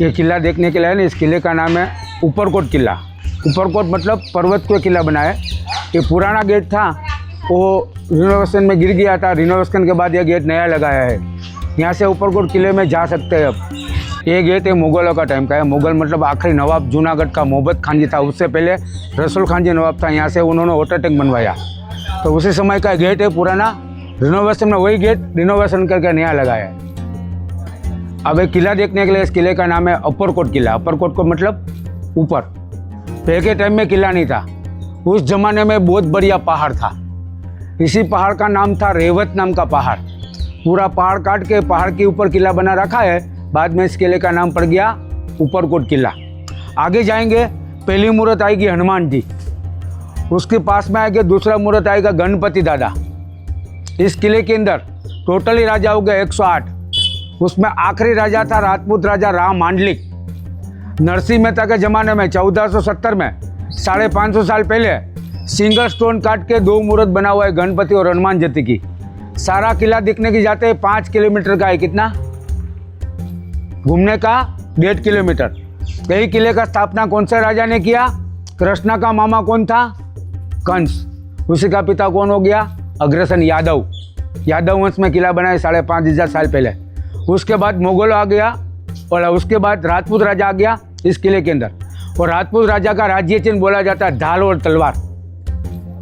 ये किला देखने के लिए ना, इस किले का नाम है ऊपरकोट किला। ऊपरकोट मतलब पर्वत को किला बना है। ये पुराना गेट था, वो रिनोवेशन में गिर गया था। रिनोवेशन के बाद ये गेट नया लगाया है। यहाँ से ऊपरकोट किले में जा सकते हैं अब। ये गेट है मुग़लों का टाइम का है। मुग़ल मतलब आखिरी नवाब जूनागढ़ का मोहब्बत खान जी था, उससे पहले रसूल खान जी नवाब था। यहाँ से उन्होंने वाटर टैंक बनवाया, तो उसी समय का गेट है पुराना। रिनोवेशन में वही गेट रिनोवेशन करके नया लगाया है। अब एक किला देखने के लिए, इस किले का नाम है ऊपरकोट किला। ऊपरकोट को मतलब ऊपर। पहले के टाइम में किला नहीं था, उस जमाने में बहुत बढ़िया पहाड़ था। इसी पहाड़ का नाम था रेवत नाम का पहाड़। पूरा पहाड़ काट के पहाड़ के ऊपर किला बना रखा है। बाद में इस किले का नाम पड़ गया ऊपरकोट किला। आगे जाएंगे, पहली मूर्त आएगी हनुमान जी, उसके पास में आएगा दूसरा मूर्त आएगा गणपति दादा। इस किले के अंदर टोटली राजा हो गए 108। उसमें आखिरी राजा था राजपूत राजा राम मांडलिक। नरसिंह मेहता के ज़माने में 1470 में 550 साल पहले सिंगल स्टोन काट के 2 मूर्त बना हुआ है गणपति और हनुमान जी की। सारा किला दिखने की जाते हैं 5 किलोमीटर का है। कितना घूमने का 1.5 किलोमीटर। यही किले का स्थापना कौन से राजा ने किया? कृष्णा का मामा कौन था? कंस। उसी का पिता कौन हो गया? अग्रसेन यादव। यादव वंश में किला बनाया 5,500 साल पहले। उसके बाद मुगल आ गया और उसके बाद राजपूत राजा आ गया इस किले के अंदर। और राजपूत राजा का राज्य चिन्ह बोला जाता है ढाल और तलवार।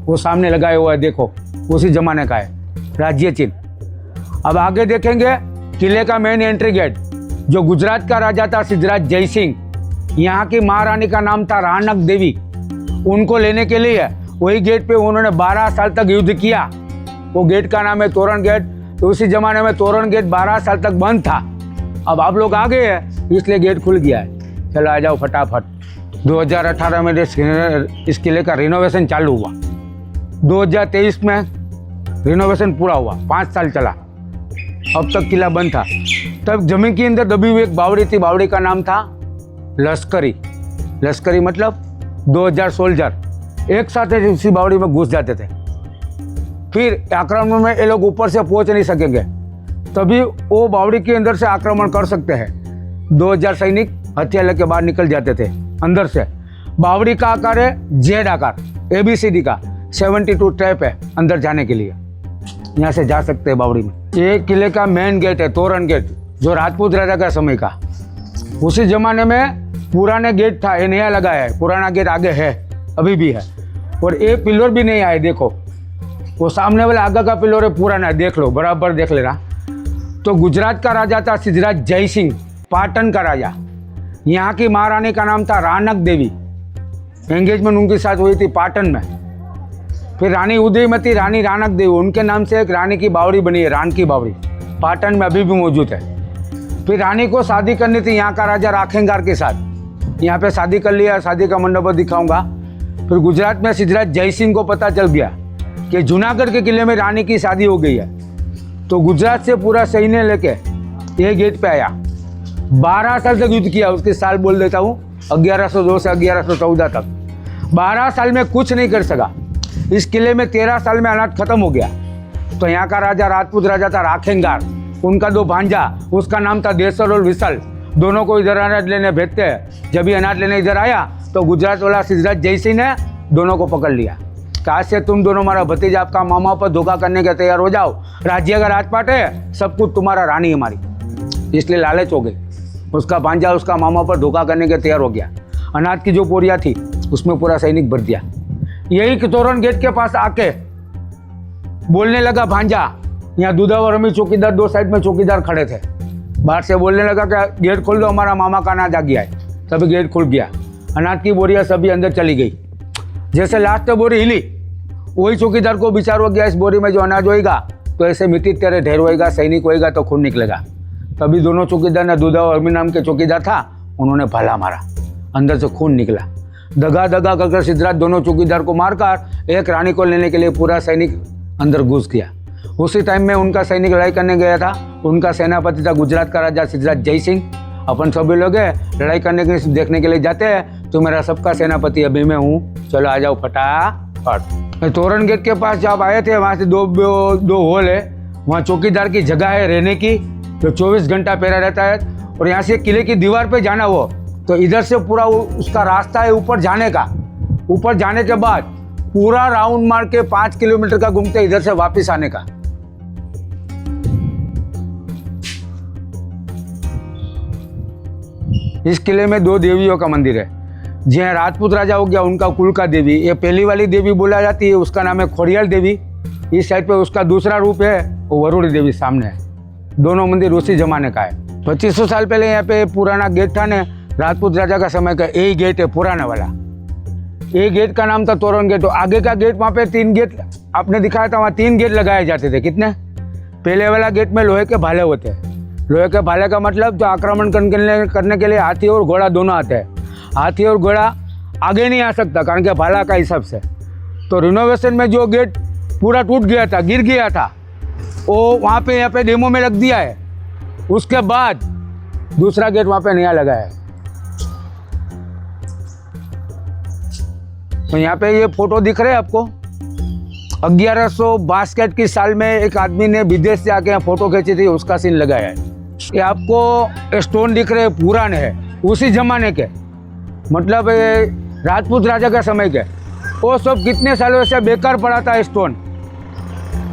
वो सामने लगाया हुआ है, देखो, उसी जमाने का है राज्य चिन्ह। अब आगे देखेंगे किले का मेन एंट्री गेट, जो गुजरात का राजा था सिद्धराज जयसिंह। यहाँ की महारानी का नाम था रानक देवी। उनको लेने के लिए वही गेट पे उन्होंने 12 साल तक युद्ध किया। वो गेट का नाम है तोरण गेट। तो उसी जमाने में तोरण गेट 12 साल तक बंद था। अब आप लोग आ गए हैं इसलिए गेट खुल गया है। चलो आ जाओ फटाफट। 2018 में इस किले का रिनोवेशन चालू हुआ। 2023 में रिनोवेशन पूरा हुआ, 5 साल चला। अब तक किला बंद था। तब जमीन के अंदर दबी हुई एक बावड़ी थी। बावड़ी का नाम था लश्करी। लश्करी मतलब 2000 सोल्जर एक साथ उसी बावड़ी में घुस जाते थे। फिर आक्रमण में ये लोग ऊपर से पहुंच नहीं सकेंगे, तभी वो बावड़ी के अंदर से आक्रमण कर सकते हैं। 2000 सैनिक हथियार लेके बाहर निकल जाते थे अंदर से। बावड़ी का आकार है जेड आकार, ABCD का 72 ट्रैप है अंदर जाने के लिए। यहाँ से जा सकते हैं बावड़ी में। ये किले का मेन गेट है तोरण गेट, जो राजपूत राजा का समय का। उसी जमाने में पुराने गेट था, ये नया लगा है। पुराना गेट आगे है, अभी भी है। और ये पिलर भी नहीं आए, देखो वो सामने वाला आगे का पिलर है पुराना, देख लो, बराबर देख लेना। तो गुजरात का राजा था सिद्धराज जयसिंह, पाटन का राजा। यहाँ की महारानी का नाम था रानक देवी। एंगेजमेंट उनके साथ हुई थी पाटन में। फिर रानी उदयमती रानी रानक देवी, उनके नाम से एक रानी की बावड़ी बनी है, रान की बावड़ी, पाटन में अभी भी मौजूद है। फिर रानी को शादी करनी थी यहाँ का राजा राखेंगार के साथ। यहाँ पे शादी कर लिया, शादी का मंडप दिखाऊंगा। फिर गुजरात में सिद्धराज जयसिंह को पता चल गया कि जूनागढ़ के किले में रानी की शादी हो गई है, तो गुजरात से पूरा सैन्य लेके ये गेट पे आया। 12 साल तक युद्ध किया। उसके साल बोल देता हूँ, 1102 से 1114 तक। 12 साल में कुछ नहीं कर सका। इस किले में 13 साल में अनाज खत्म हो गया। तो यहाँ का राजा राजपूत राजा था राखेंगार। उनका 2 भांजा, उसका नाम था देसर और विसल। दोनों को इधर अनाज लेने भेजते हैं। जब ये अनाज लेने इधर आया तो गुजरात वाला सिद्धराज जयसिंह ने दोनों को पकड़ लिया। कहा से तुम दोनों हमारा भतीजा, आपका मामा पर धोखा करने के तैयार हो जाओ। राज्य का राजपाट है, सब कुछ तुम्हारा, रानी हमारी। इसलिए लालच हो गई। उसका भांजा उसका मामा पर धोखा करने के तैयार हो गया। अनाज की जो बोरियां थी उसमें पूरा सैनिक भर दिया। यही तोरण गेट के पास आके बोलने लगा भांजा। यहाँ दूधा और अमी चौकीदार 2 साइड में चौकीदार खड़े थे। बाहर से बोलने लगा कि गेट खोल दो, हमारा मामा का अनाज आ गया है। तभी गेट खुल गया। अनाज की बोरियां सभी अंदर चली गई। जैसे लास्ट बोरी हिली, वही चौकीदार को विचार हो गया इस बोरी में जो अनाज होएगा तो ऐसे मिट्टी तेरे ढेर होएगा, सैनिक होएगा तो खून निकलेगा। तभी दोनों चौकीदार ने, दूधा और अमी नाम के चौकीदार था, उन्होंने भाला मारा, अंदर से खून निकला। दगा दगा कर सिद्धराज दोनों चौकीदार को मारकर एक रानी को लेने के लिए पूरा सैनिक अंदर घुस गया। उसी टाइम में उनका सैनिक लड़ाई करने गया था। उनका सेनापति था गुजरात का राजा सिद्धराज जयसिंह। अपन सभी लोग लड़ाई करने के देखने के लिए जाते हैं, तो मेरा सबका सेनापति अभी मैं हूँ। चलो आ जाओ फटाफट। तोरण गेट के पास जब आए थे, वहाँ से दो हॉल है। वहाँ चौकीदार की जगह है रहने की, जो 24 घंटा पहरा रहता है। और यहाँ से किले की दीवार पे जाना हो तो इधर से पूरा उसका रास्ता है ऊपर जाने का। ऊपर जाने के बाद पूरा राउंड मार के 5 किलोमीटर का घूमते इधर से वापस आने का। इस किले में 2 देवियों का मंदिर है। जहाँ राजपूत राजा हो गया उनका कुल का देवी, ये पहली वाली देवी बोला जाती है, उसका नाम है खोड़ियाल देवी। इस साइड पे उसका दूसरा रूप है वो वरुड़ी देवी सामने है। दोनों मंदिर उसी जमाने का है। 2500 साल पहले यहाँ पे पुराना गेट था ने, राजपूत राजा का समय का यही गेट है पुराना वाला। ये गेट का नाम था तोरण गेट। आगे का गेट वहाँ पे 3 गेट आपने दिखाया था, वहाँ 3 गेट लगाए जाते थे। कितने? पहले वाला गेट में लोहे के भाले होते हैं। लोहे के भाले का मतलब जो आक्रमण करने के लिए हाथी और घोड़ा दोनों आते हैं। हाथी और घोड़ा आगे नहीं आ सकता कारण के भाला का हिसाब से। तो रिनोवेशन में जो गेट पूरा टूट गया था, गिर गया था, वो वहाँ पे यहाँ पे डेमो में लग दिया है। उसके बाद दूसरा गेट वहाँ पे नया लगा है। तो यहाँ पे ये फोटो दिख रहे हैं आपको। 1162 की साल में एक आदमी ने विदेश से आके यहाँ फोटो खींची थी, उसका सीन लगाया है। ये आपको स्टोन दिख रहे हैं पुराने हैं उसी जमाने के, मतलब ये राजपूत राजा का समय के। वो सब कितने सालों से बेकार पड़ा था स्टोन,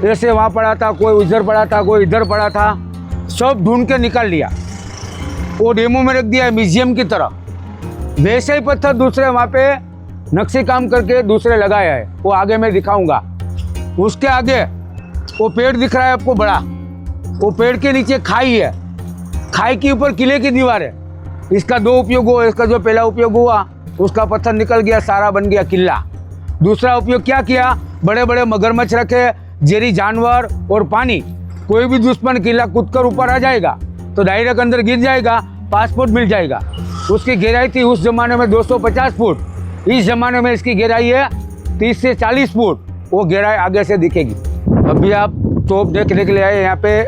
ऐसे वहाँ पड़ा था, कोई उधर पड़ा था, कोई इधर पड़ा था, सब ढूंढ के निकाल लिया। वो डेमो में रख दिया है म्यूजियम की तरह। वैसे ही पत्थर दूसरे वहाँ पे नक्शे काम करके दूसरे लगाया है, वो आगे मैं दिखाऊंगा। उसके आगे वो पेड़ दिख रहा है आपको बड़ा, वो पेड़ के नीचे खाई है, खाई के ऊपर किले की दीवार है। इसका 2 उपयोग हुआ। इसका जो पहला उपयोग हुआ उसका पत्थर निकल गया, सारा बन गया किला। दूसरा उपयोग क्या किया, बड़े बड़े मगरमच्छ रखे, जहरी जानवर और पानी। कोई भी दुश्मन किला कूदकर ऊपर आ जाएगा तो डायरेक्ट अंदर गिर जाएगा, पासपोर्ट मिल जाएगा। उसकी गहराई थी उस जमाने में 250 फुट। इस जमाने में इसकी गहराई है 30 से 40 फुट। वो गहराई आगे से दिखेगी। अभी आप तोप देखने के लिए आए यहाँ पे।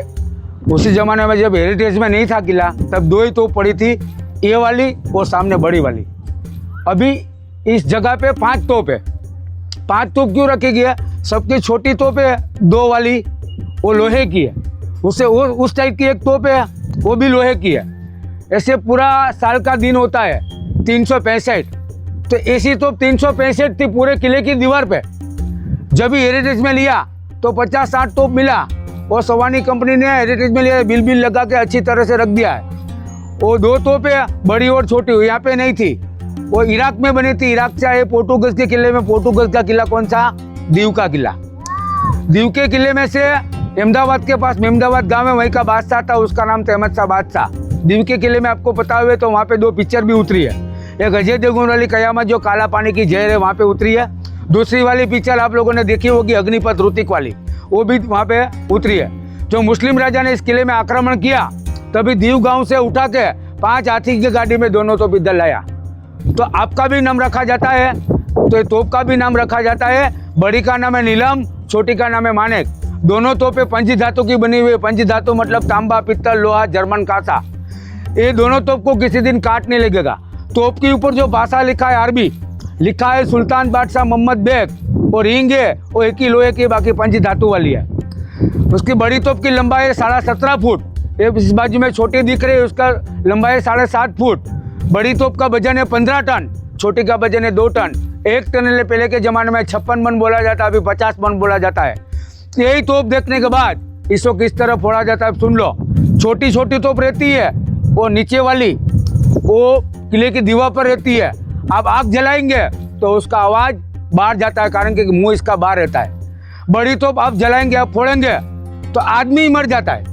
उसी जमाने में जब हेरिटेज में नहीं था किला तब 2 ही तोप पड़ी थी, ये वाली और सामने बड़ी वाली। अभी इस जगह पे 5 तोप है। 5 तोप क्यों रखी गई है? सबकी छोटी तोप है 2 वाली, वो लोहे की है। उससे वो उस टाइप की एक तोप है, वो भी लोहे की है। ऐसे पूरा साल का दिन होता है 365। तो ऐसी तोप 365 थी पूरे किले की दीवार पे। जब भी हेरिटेज में लिया तो 50-60 तोप मिला। और सवानी कंपनी ने हेरिटेज में लिया, बिल लगा के अच्छी तरह से रख दिया है। वो 2 तोपें बड़ी और छोटी यहाँ पे नहीं थी, वो इराक में बनी थी। इराक से आए पोर्टुगीज के किले में। पोर्टुगीज का किला कौन सा? दीव का किला। दीव के किले में से अहमदाबाद के पास मेमदाबाद गांव है, वहीं का बादशाह था, उसका नाम था अहमद शाह बादशाह। दीव के किले में आपको पता हुए तो वहाँ पे 2 पिक्चर भी उतरी है। एक अजय देवगन वाली कयामत जो काला पानी की जहर है वहाँ पे उतरी है। दूसरी वाली पिक्चर आप लोगों ने देखी होगी अग्निपथ ऋतिक वाली, वो भी वहाँ पे उतरी है। जो मुस्लिम राजा ने इस किले में आक्रमण किया तभी दीव गांव से उठा के 5 हाथी की गाड़ी में दोनों तोप इधर लाया। तो आपका भी नाम रखा जाता है, तो तोप का भी नाम रखा जाता है। बड़ी का नाम है नीलम, छोटी का नाम है मानेक। दोनों तोपें पंच धातु की बनी हुई है। पंच धातु मतलब तांबा, पित्तल, लोहा, जर्मन कांसा। ये दोनों तोप को किसी दिन काट नहीं लगेगा। तोप के ऊपर जो भाषा लिखा है अरबी लिखा है सुल्तान बादशाह मोहम्मद बेग, और रिंग है वो एक ही लोहे की, बाकी पंच धातु वाली है। उसकी बड़ी तोप की लंबाई है 17.5 फुट। ये इस बाजू में छोटी दिख रही है, उसका लंबाई है 7.5 फुट। बड़ी तोप का वजन है 15 टन, छोटी का वजन है 2 टन। 1 टन पहले के ज़माने में 56 मन बोला जाता, अभी 50 मन बोला जाता है। यही तोप देखने के बाद इसको किस तरह फोड़ा जाता है सुन लो। छोटी छोटी तोप रहती है, वो नीचे वाली वो किले की दीवार पर रहती है। आप आग जलाएंगे तो उसका आवाज़ बाहर जाता है, कारण कि मुंह इसका बाहर रहता है। बड़ी तोप आप जलाएंगे, आप फोड़ेंगे तो आदमी ही मर जाता है।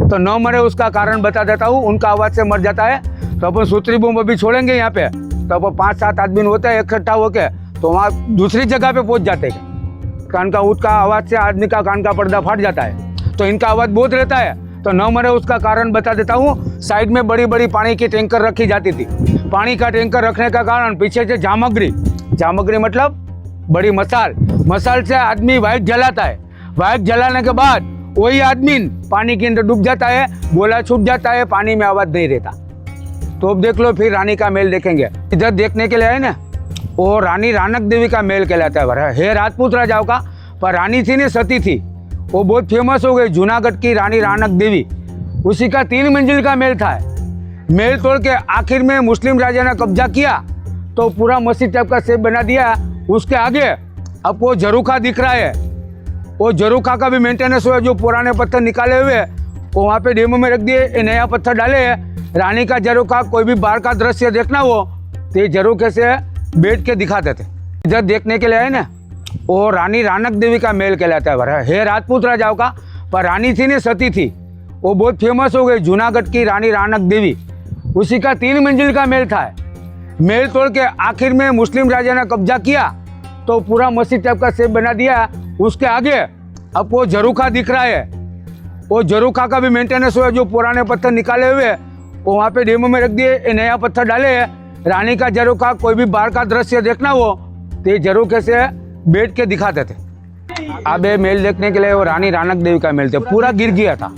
तो न मरे उसका कारण बता देता हूँ, उनका आवाज़ से मर जाता है। तो अपन सूत्री बम अभी छोड़ेंगे यहाँ पे, तो अपन 5-7 आदमी होते हैं इकट्ठा होके, तो वहाँ दूसरी जगह पे पहुँच जाते हैं। कान का उसका आवाज़ से आदमी का कान का पर्दा फट जाता है। तो इनका आवाज़ बहुत रहता है, तो न मरे उसका कारण बता देता हूँ। साइड में बड़ी बड़ी पानी की टैंकर रखी जाती थी। पानी का टैंकर रखने का कारण पीछे से जामग्री मतलब बड़ी मसाल से आदमी वाइट जलाता है। वाइट जलाने के बाद वही आदमी पानी के अंदर डूब जाता है, गोला छूट जाता है, पानी में आवाज़ नहीं रहता। तो अब देख लो, फिर रानी का मेल देखेंगे। इधर देखने के लिए आए ना, वो रानी रानक देवी का मेल कहलाता है राजपूत राजाओं का, पर रानी थी ना, सती थी, वो बहुत फेमस हो गई। जूनागढ़ की रानी रानक देवी, उसी का 3 मंजिल का मेल था। मेल तोड़ के आखिर में मुस्लिम राजा ने कब्जा किया तो पूरा मस्जिद टाइप का शेप बना दिया। उसके आगे अब वो झरोखा दिख रहा है, वो झरोखा का भी मेंटेनेंस हुआ। जो पुराने पत्थर निकाले हुए वो वहाँ पे डेमो में रख दिए, ये नया पत्थर डाले हैं। रानी का झरोखा, कोई भी बाहर का दृश्य देखना हो तो ये झरोखे से बैठ के दिखाते थे। इधर देखने के लिए आए ना, वो रानी रानक देवी का महल कहलाता है राजपूत राजाओं का, पर रानी थी ना, सती थी, वो बहुत फेमस हो गई। जूनागढ़ की रानी रानक देवी, उसी का 3 मंजिल का महल था। महल तोड़ के आखिर में मुस्लिम राजा ने कब्जा किया तो पूरा मस्जिद टाइप का शेप बना दिया। उसके आगे अब वो झरोखा दिख रहा है, वो झरोखा का भी मेंटेनेंस हुआ। जो पुराने पत्थर निकाले हुए वो वहाँ पे डेमो में रख दिए, ये नया पत्थर डाले हैं। रानी का झरोखा, कोई भी बाहर का दृश्य देखना हो तो ये झरोखे से बैठ के दिखाते थे। अब ये महल देखने के लिए वो रानी रानक देवी का महल था, पूरा गिर गया था,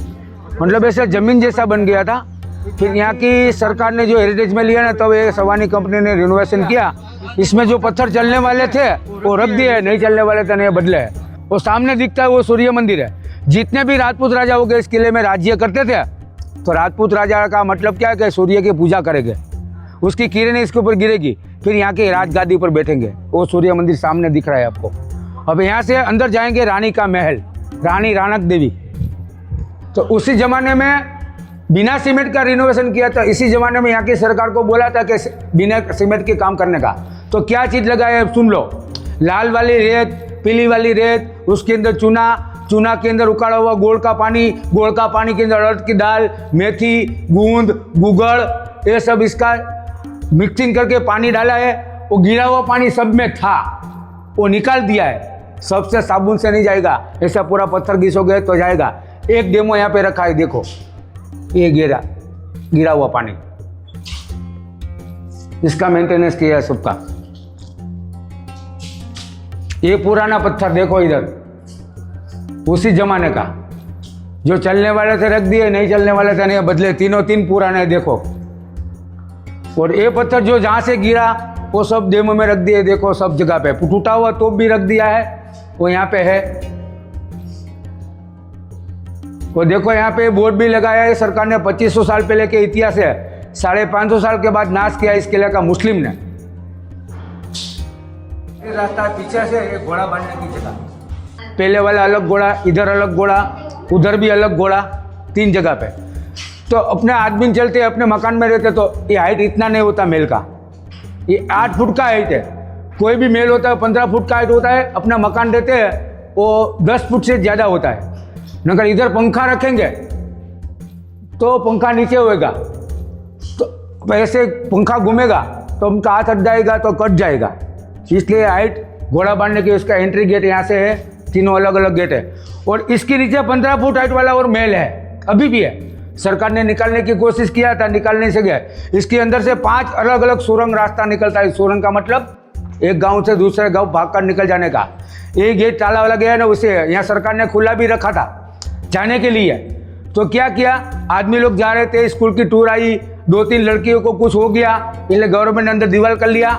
मतलब ऐसे जमीन जैसा बन गया था। फिर यहाँ की सरकार ने जो हेरिटेज में लिया ना, तब ये सवानी कंपनी ने रिनोवेशन किया। इसमें जो पत्थर चलने वाले थे वो रख दिए, नहीं चलने वाले थे नहीं बदले है। वो सामने दिखता है वो सूर्य मंदिर है। जितने भी राजपूत राजा हो गए इस किले में राज्य करते थे, तो राजपूत राजा का मतलब क्या है कि सूर्य की पूजा करेंगे, उसकी किरणें इसके ऊपर गिरेगी, फिर यहाँ की राजगादी पर बैठेंगे। वो सूर्य मंदिर सामने दिख रहा है आपको। अब यहाँ से अंदर जाएंगे रानी का महल, रानी रानक देवी। तो उसी जमाने में बिना सीमेंट का रिनोवेशन किया था। इसी जमाने में यहाँ की सरकार को बोला था कि बिना सीमेंट के काम करने का। तो क्या चीज़ लगाए सुन लो, लाल वाली रेत, पीली वाली रेत, उसके अंदर चूना, चूना के अंदर उकाड़ा हुआ गोड़ का पानी, गोड़ का पानी के अंदर अड़द की दाल, मेथी, गूंद, गुगड़, ये सब इसका मिक्सिंग करके पानी डाला है। वो गिरा हुआ पानी सब में था, वो निकाल दिया है। सबसे साबुन से नहीं जाएगा, ऐसा पूरा पत्थर घिसोगे तो जाएगा। एक डेमो यहाँ पे रखा है, देखो ये गिरा हुआ पानी, इसका मेंटेनेंस किया है सबका। ये पुराना पत्थर देखो इधर, उसी जमाने का, जो चलने वाले थे रख दिए, नहीं चलने वाले थे नहीं बदले, तीनों तीन पुराने देखो। और ये पत्थर जो जहां से गिरा वो सब डेमो में रख दिए, देखो सब जगह पे। टूटा हुआ तोप भी रख दिया है, वो यहाँ पे है। वो देखो यहाँ पे बोर्ड भी लगाया है सरकार ने, 2500 साल पहले के इतिहास है। 550 साल के बाद नाश किया इस किले का मुस्लिम ने। रास्ता पीछे से एक घोड़ा बांधने की जगह, पहले वाला अलग घोड़ा, इधर अलग घोड़ा, उधर भी अलग घोड़ा, 3 जगह पे। तो अपने आदमी चलते अपने मकान में रहते तो ये हाइट इतना नहीं होता मेल का, ये 8 फुट का हाइट है। कोई भी मेल होता है 15 फुट का हाइट होता है, अपना मकान रहते हैं वो 10 फुट से ज़्यादा होता है। मगर इधर पंखा रखेंगे तो पंखा नीचे होएगा, तो ऐसे पंखा घूमेगा तो उनका हाथ हट जाएगा तो कट जाएगा। इसलिए हाइट घोड़ा बांधने की उसका एंट्री गेट यहाँ से है, तीनों अलग अलग गेट है। और इसके नीचे 15 फुट हाइट वाला और महल है, अभी भी है। सरकार ने निकालने की कोशिश किया था, निकाल नहीं सके। इसके अंदर से 5 अलग अलग सुरंग रास्ता निकलता है। सुरंग का मतलब एक गांव से दूसरे गांव भागकर निकल जाने का। ये गेट ताला वाला गया ना, उसे यहाँ सरकार ने खुला भी रखा था जाने के लिए। तो क्या किया, आदमी लोग जा रहे थे, स्कूल की टूर आई, 2-3 लड़कियों को कुछ हो गया, इसलिए गवर्नमेंट ने अंदर दीवार कर लिया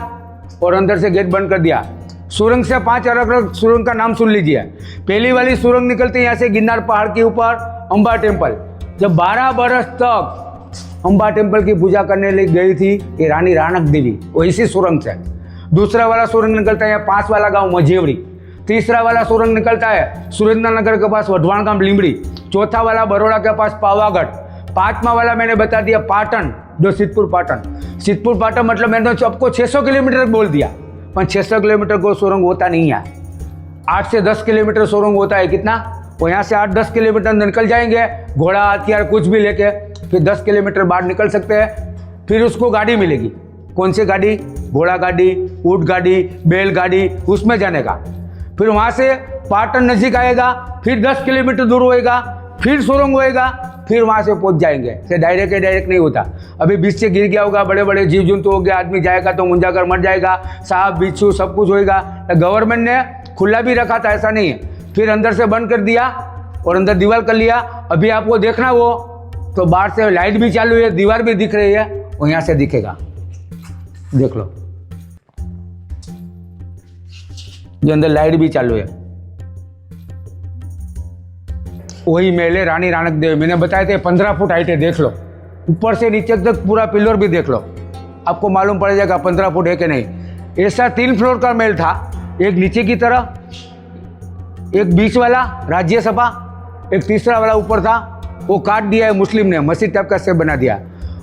और अंदर से गेट बंद कर दिया। सुरंग से 5 अलग अलग सुरंग का नाम सुन लीजिए। पहली वाली सुरंग निकलती है यहाँ से गिरनार पहाड़ के ऊपर, अंबा टेम्पल। जब 12 बरस तक अंबा टेम्पल की पूजा करने गई थी ये रानी रानक देवी, वो इसी सुरंग से। दूसरा वाला सुरंग निकलता है 5 वाला गांव मझेवड़ी। तीसरा वाला सुरंग निकलता है सुरेंद्रनगर के पास वढवाण गांव लिमड़ी। चौथा वाला बरोड़ा के पास पावागढ़। 5वां वाला मैंने बता दिया पाटन, जो सिद्धपुर पाटन। सिद्धपुर पाटन मतलब मैंने तो आपको 600 किलोमीटर बोल दिया, पर 600 किलोमीटर को सुरंग होता नहीं है। 8 से 10 किलोमीटर सुरंग होता है। कितना? वो यहाँ से 8-10 किलोमीटर निकल जाएंगे, घोड़ा हथियार कुछ भी लेके, फिर 10 किलोमीटर बाहर निकल सकते हैं। फिर उसको गाड़ी मिलेगी। कौन सी गाड़ी? घोड़ा गाड़ी, ऊँट गाड़ी, बैलगाड़ी, उसमें जाने का। फिर वहाँ से पाटन नजीक आएगा, फिर 10 किलोमीटर दूर होएगा, फिर सुरंग होएगा, फिर वहाँ से पहुँच जाएंगे। से डायरेक्ट नहीं होता। अभी बीच से गिर गया होगा, बड़े बड़े जीव जंतु हो गया, आदमी जाएगा तो मुंजा कर मर जाएगा, सांप बिच्छू सब कुछ होएगा। तो गवर्नमेंट ने खुला भी रखा था, ऐसा नहीं है। फिर अंदर से बंद कर दिया और अंदर दीवार कर लिया। अभी आपको देखना वो तो बाहर से लाइट भी चालू है, दीवार भी दिख रही है, वो यहाँ से दिखेगा, देख लो, जो अंदर लाइट भी चालू है। वही महल है रानी रानक देवी। मैंने बताया थे 15 फुट हाइट है, देख लो। ऊपर से नीचे तक पूरा पिलर भी देख लो, आपको मालूम पड़ जाएगा 15 फुट है कि नहीं। ऐसा 3 फ्लोर का महल था, एक नीचे की तरह, एक बीच वाला राज्यसभा, एक तीसरा वाला ऊपर था, वो काट दिया है मुस्लिम ने, मस्जिद टाइप का शेप बना दिया।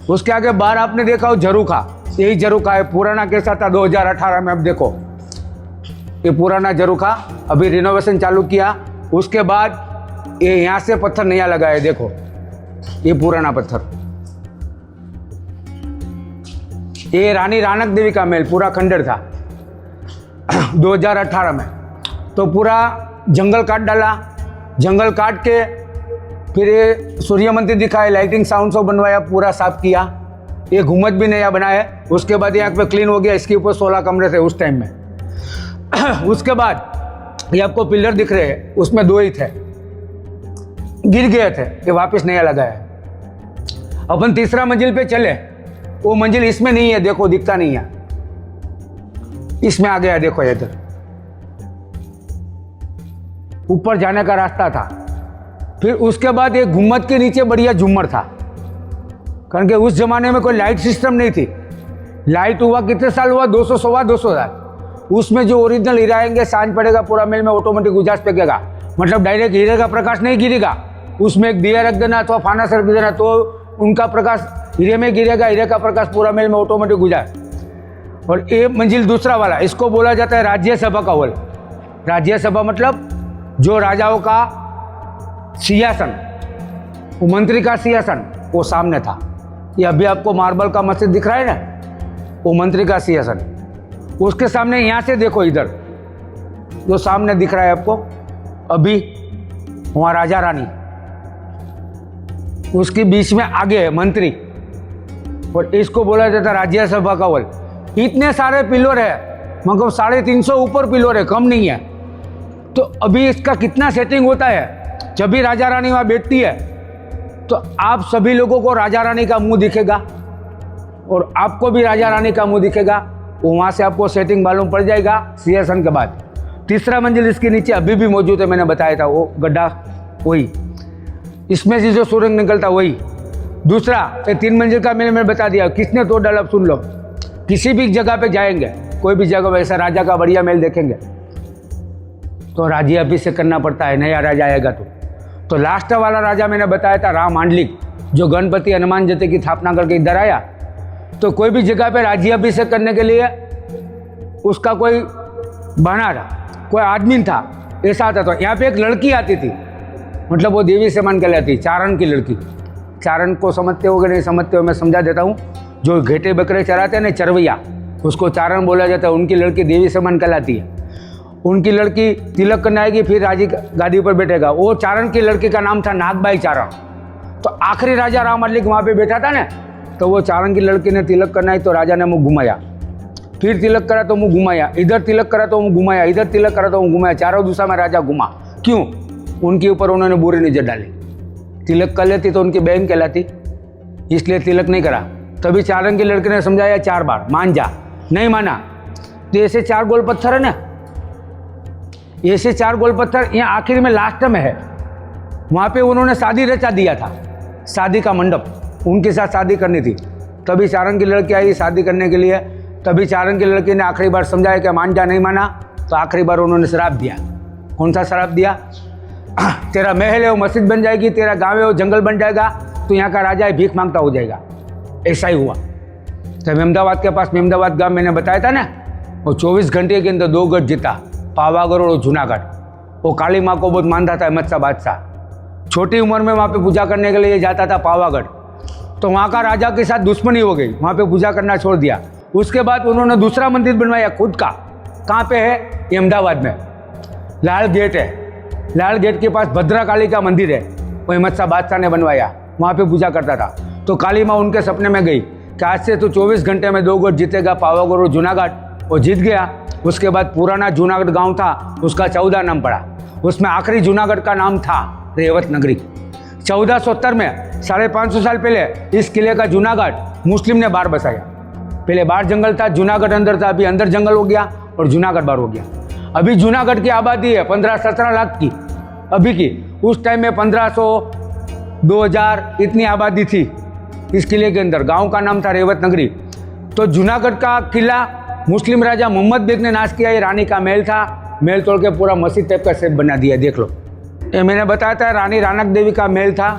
उसके आगे बाहर आपने देखा हो झरूखा, यही झरूखा है, पुराना कैसा था 2018 में, अब देखो ये पुराना झरूखा, अभी रिनोवेशन चालू किया, उसके बाद ये यहाँ से पत्थर नया लगा है, देखो ये पुराना पत्थर। ये रानी रानक देवी का महल पूरा खंडर था 2018 में। तो पूरा जंगल काट डाला, जंगल काट के फिर ये सूर्य मंदिर दिखाया, लाइटिंग साउंड शो बनवाया, पूरा साफ किया, ये घुमट भी नया बनाया। उसके बाद यहाँ पे क्लीन हो गया, इसके ऊपर 16 कमरे थे उस टाइम में। उसके बाद ये आपको पिलर दिख रहे हैं, उसमें 2 ही थे, गिर गए थे, ये वापस नया लगा है। अपन तीसरा मंजिल पे चले, वो मंजिल इसमें नहीं है, देखो दिखता नहीं है, इसमें आ गया, देखो इधर ऊपर जाने का रास्ता था। फिर उसके बाद एक गुम्मद के नीचे बढ़िया झूमर था, कारण कि उस जमाने में कोई लाइट सिस्टम नहीं थी। लाइट हुआ कितने साल हुआ, 200 सवा 200 साल। उसमें जो ओरिजिनल हीरा आएंगे, सांझ पड़ेगा पूरा मेल में ऑटोमेटिक उजास फेंकेगा, मतलब डायरेक्ट हीरे का प्रकाश नहीं गिरेगा, उसमें एक दिया रख देना अथवा फानस रख देना, तो उनका प्रकाश हीरे में गिरेगा, हीरे का प्रकाश पूरा मेल में ऑटोमेटिक उजास। और ये मंजिल दूसरा वाला, इसको बोला जाता है राज्यसभा का हॉल। राज्यसभा मतलब जो राजाओं का सिंहासन, वो मंत्री का सिंहासन, वो सामने था। ये अभी आपको मार्बल का मस्जिद दिख रहा है ना, वो मंत्री का सिंहासन। उसके सामने यहाँ से देखो, इधर जो सामने दिख रहा है आपको अभी, वहाँ राजा रानी, उसके बीच में आगे है मंत्री, और इसको बोला जाता है राज्यसभा का हॉल। इतने सारे पिलर है, मतलब 350 ऊपर पिलर है, कम नहीं है। तो अभी इसका कितना सेटिंग होता है, जब भी राजा रानी वहाँ बैठती है तो आप सभी लोगों को राजा रानी का मुंह दिखेगा, और आपको भी राजा रानी का मुंह दिखेगा, वहाँ से आपको सेटिंग मालूम पड़ जाएगा सिंहासन के बाद। तीसरा मंजिल इसके नीचे अभी भी मौजूद है, मैंने बताया था, वो गड्ढा वही, इसमें से जो सुरंग निकलता वही। दूसरा 3 मंजिल का मैंने बता दिया, किसने तोड़ डाला, सुन लो। किसी भी जगह पे जाएंगे, कोई भी जगह वैसा राजा का बढ़िया महल देखेंगे तो राज्य अभिषेक करना पड़ता है, नया राजा आएगा तो लास्ट वाला राजा मैंने बताया था राम मांडलिक, जो गणपति हनुमान जी की स्थापना करके इधर आया। तो कोई भी जगह पे राज्य अभिषेक करने के लिए उसका कोई बना था, कोई आदमी था, ऐसा आता। तो यहाँ पे एक लड़की आती थी, मतलब वो देवी समान कहलाती, चारण की लड़की। चारण को समझते हो कि नहीं समझते हो, मैं समझा देता हूँ। जो घेटे बकरे चराते हैं ना, चरवैया, उसको चारण बोला जाता है। उनकी लड़की देवी समान कहलाती है। उनकी लड़की तिलक करने आएगी, फिर राजी गादी पर बैठेगा। वो चारण की लड़की का नाम था नागबाई चारण। तो आखिरी राजा राम मांडलिक वहाँ पे बैठा था ना, तो वो चारण की लड़की ने तिलक करना है, तो राजा ने मुँह घुमाया, फिर तिलक करा तो मुँह घुमाया, इधर तिलक करा तो मुँह घुमाया, इधर तिलक करा तो मुँह घुमाया, चारों दिशा में राजा घुमा। क्यों? उनके ऊपर उन्होंने बुरी नजर डाली। तिलक कर लेती तो उनकी बहन कहलाती, इसलिए तिलक नहीं करा। तभी चारण की लड़की ने समझाया 4 बार, मान जा, नहीं माना। तो ऐसे 4 गोल पत्थर है ना, ऐसे 4 गोल पत्थर यहाँ आखिर में लास्ट में है। वहाँ पे उन्होंने शादी रचा दिया था, शादी का मंडप, उनके साथ शादी करनी थी। तभी चारण की लड़की आई शादी करने के लिए। तभी चारण की लड़की ने आखिरी बार समझाया कि मान जा, नहीं माना। तो आखिरी बार उन्होंने श्राप दिया। कौन सा श्राप दिया? तेरा महल है वो मस्जिद बन जाएगी, तेरा गाँव है वो जंगल बन जाएगा, तो यहाँ का राजा है भीख मांगता हो जाएगा। ऐसा ही हुआ। तो मेमदाबाद के पास मेमदाबाद गांव मैंने बताया था ना, वो 24 घंटे के अंदर 2 गढ़ जीता, पावागढ़ और जूनागढ़। वो काली माँ को बहुत मानता था मत्सा बादशाह। छोटी उम्र में वहाँ पे पूजा करने के लिए जाता था पावागढ़। तो वहाँ का राजा के साथ दुश्मनी हो गई, वहाँ पे पूजा करना छोड़ दिया। उसके बाद उन्होंने दूसरा मंदिर बनवाया खुद का। कहाँ पे है? अहमदाबाद में लाल गेट है। लाल गेट के पास भद्रा काली का मंदिर है, वही मत्सा बादशाह ने बनवाया, वहाँ पे पूजा करता था। तो काली माँ उनके सपने में गई कि आज से तो 24 घंटे में 2 गढ़ जीतेगा, पावागढ़ और जूनागढ़। वो जीत गया। उसके बाद पुराना जूनागढ़ गांव था, उसका 14 नाम पड़ा। उसमें आखिरी जूनागढ़ का नाम था रेवत नगरी। 1470 में 550 साल पहले इस किले का जूनागढ़ मुस्लिम ने बाहर बसाया। पहले बाहर जंगल था, जूनागढ़ अंदर था, अभी अंदर जंगल हो गया और जूनागढ़ बाहर हो गया। अभी जूनागढ़ की आबादी है 15-17 लाख की अभी की। उस टाइम में 1500 2000 इतनी आबादी थी। इस किले के अंदर। गांव का नाम था रेवत नगरी। तो जूनागढ़ का किला मुस्लिम राजा मोहम्मद बेग ने नाश किया। ये रानी का महल था, महल तोड़ के पूरा मस्जिद टाइप का शेप बना दिया। देख लो, ये मैंने बताया था रानी रानक देवी का महल था।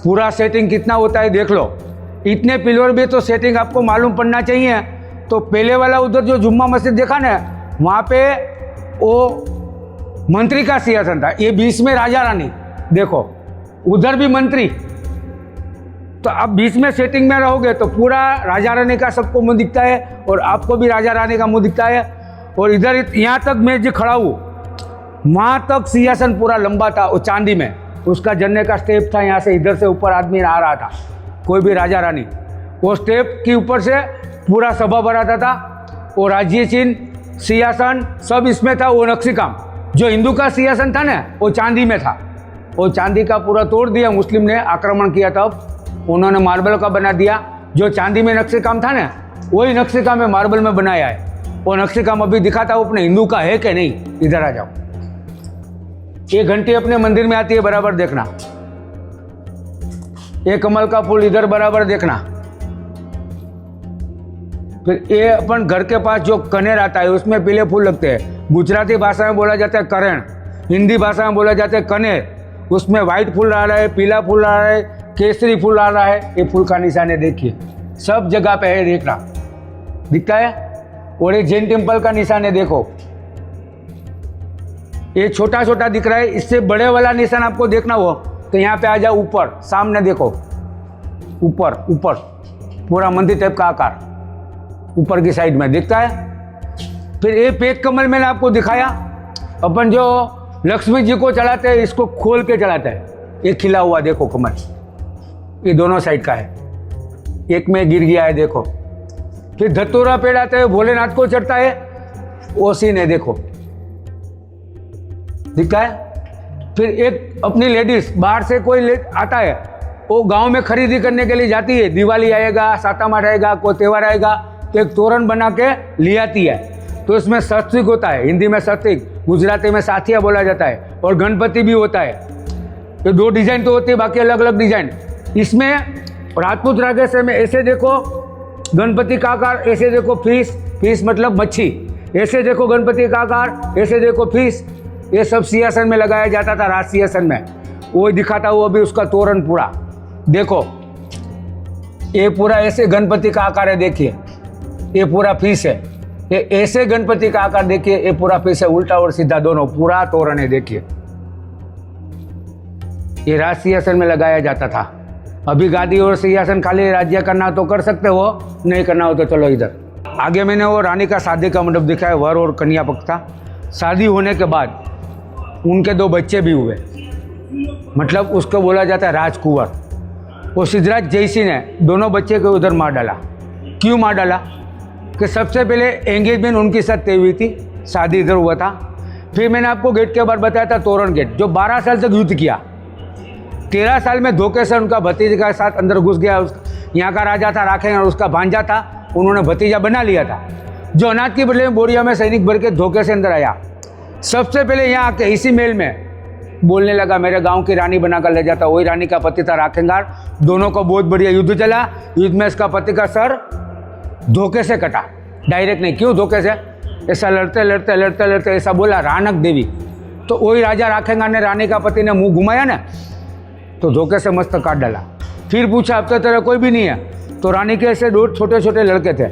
पूरा सेटिंग कितना होता है देख लो। इतने पिलर भी तो सेटिंग आपको मालूम पड़ना चाहिए। तो पहले वाला उधर जो जुम्मा मस्जिद देखा ना, वहाँ पे वो मंत्री का सिंहासन था, ये बीच में राजा रानी। देखो उधर भी मंत्री। तो आप बीच में सेटिंग में रहोगे तो पूरा राजा रानी का सबको मुंह दिखता है और आपको भी राजा रानी का मुंह दिखता है। और इधर यहाँ तक मैं जो खड़ा हूँ, वहाँ तक सिंहासन पूरा लंबा था, वो चांदी में। उसका जन्ने का स्टेप था, यहाँ से इधर से ऊपर आदमी आ रहा था, कोई भी राजा रानी। वो स्टेप के ऊपर से पूरा सभा भराता था। वो राज्य चिन्ह सिंहासन सब इसमें था। वो नक्शी काम जो हिंदू का सिंहासन था ना, वो चांदी में था। वो चांदी का पूरा तोड़ दिया, मुस्लिम ने आक्रमण किया तब उन्होंने मार्बल का बना दिया। जो चांदी में नक्शे काम था ना, वही नक्शे काम में मार्बल में बनाया है। वो नक्शे काम अभी दिखाता हूँ अपने हिंदू का है कि नहीं। इधर आ जाओ, ये घंटी अपने मंदिर में आती है, बराबर देखना। ये कमल का फूल इधर बराबर देखना। फिर ये अपन घर के पास जो कनेर आता है उसमें पीले फूल लगते हैं। गुजराती भाषा में बोला जाता है करेण, हिंदी भाषा में बोला जाता है कनेर। उसमें व्हाइट फूल आ रहा है, पीला फूल आ रहा है, केसरी फूल आ रहा है। ये फूल का निशान है, देखिए सब जगह पे है, देखना दिखता है। और ये जैन टेम्पल का निशान है, देखो ये छोटा छोटा दिख रहा है। इससे बड़े वाला निशान आपको देखना हो तो यहाँ पे आ जाओ ऊपर, सामने देखो, ऊपर ऊपर पूरा मंदिर टाइप का आकार ऊपर की साइड में दिखता है। फिर ये पेट कमल मैंने आपको दिखाया। अपन जो लक्ष्मी जी को चढ़ाते हैं, इसको खोल के चढ़ाते हैं। ये खिला हुआ देखो कमल, ये दोनों साइड का है, एक में गिर गया है देखो। फिर धतूरा पेड़ आता है, भोलेनाथ को चढ़ता है, वो सीन है देखो, दिखता है। फिर एक अपनी लेडीज बाहर से कोई आता है, वो गांव में खरीदी करने के लिए जाती है। दिवाली आएगा, सातम आठ आएगा, कोई त्यौहार आएगा तो एक तोरण बना के ले आती है। तो इसमें सस्तिक होता है, हिंदी में सस्तिक, गुजराती में साथिया बोला जाता है। और गणपति भी होता है। ये दो डिजाइन तो होती है, बाकी अलग अलग डिजाइन। इसमें राजपूत रागेश्वर में ऐसे देखो गणपति का आकार, ऐसे देखो फिश, फिश मतलब मच्छी, ऐसे देखो गणपति का आकार, ऐसे देखो फिश। ये सब सिंहासन में लगाया जाता था, राज सिंहासन में। वो दिखाता हुआ अभी उसका तोरण पूरा देखो। ये पूरा ऐसे गणपति का आकार है, देखिए ये पूरा फिश है। ये ऐसे गणपति का आकार देखिए, ये पूरा फिश है, उल्टा और सीधा दोनों, पूरा तोरण है देखिए। ये राज सिंहासन में लगाया जाता था। अभी गादी और सिंहासन खाली राज्य करना तो कर सकते हो, नहीं करना हो तो चलो इधर। आगे मैंने वो रानी का शादी का मंडप दिखाया, वर और कन्या पक्ष था। शादी होने के बाद उनके दो बच्चे भी हुए, मतलब उसको बोला जाता है राजकुंवर। वो सिद्धराज जयसिंह ने दोनों बच्चे को उधर मार डाला। क्यों मार डाला? कि सबसे पहले एंगेजमेंट उनकी साथ तय हुई थी, शादी इधर हुआ था। फिर मैंने आपको गेट के बारे बताया था, तोरण गेट, जो 12 साल तक युद्ध किया। 13 साल में धोखे से उनका भतीजे के साथ अंदर घुस गया। यहाँ का राजा था राखें और उसका भांजा था, उन्होंने भतीजा बना लिया था। जो अनाज की बदले में बोरिया में सैनिक भर के धोखे से अंदर आया। सबसे पहले यहाँ आके इसी महल में बोलने लगा, मेरे गांव की रानी बनाकर ले जाता। वही रानी का पति था राखेंगार। दोनों को बहुत बढ़िया युद्ध चला। युद्ध में इसका पति का सर धोखे से कटा, डायरेक्ट नहीं। क्यों धोखे से? ऐसा लड़ते लड़ते लड़ते लड़ते ऐसा बोला रानक देवी। तो वही राजा राखेंगार ने, रानी का पति ने मुंह घुमाया ना, तो धोखे से मस्त काट डाला। फिर पूछा, अब तो तेरा कोई भी नहीं है? तो रानी के ऐसे दो छोटे छोटे लड़के थे,